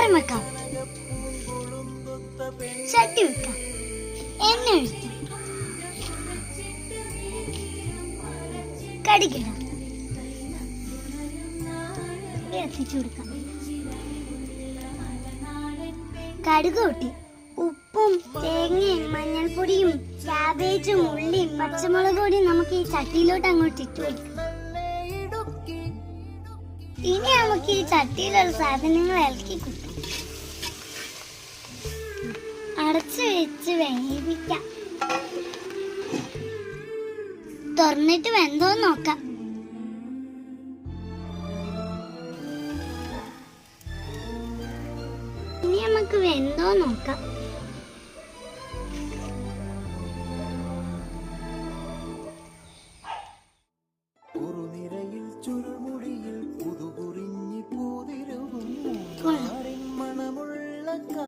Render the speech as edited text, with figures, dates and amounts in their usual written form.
കടായി വെക്കാം, ചട്ടി വെക്കാം, എണ്ണ ഒഴിക്കാം, കടുകിടാം, എത്തിച്ചു കൊടുക്കാം. കടുക് പൊട്ടി ഉപ്പും തേങ്ങയും മഞ്ഞൾപ്പൊടിയും ക്യാബേജും ഉള്ളിയും പച്ചമുളക് പൊടിയും നമുക്ക് ഈ ചട്ടിയിലോട്ട് അങ്ങോട്ട് ഇട്ട് കൊടുക്കാം. ഇനി നമുക്ക് ഈ ചട്ടിയിലുള്ള സാധനങ്ങൾ ഇളക്കി കൊടുക്കാം. അടച്ചു വെച്ച് വേവിക്കാം. തുറന്നിട്ട് വെന്തോ നോക്കാം. ഇനി നമുക്ക് വെന്തോ നോക്കാം.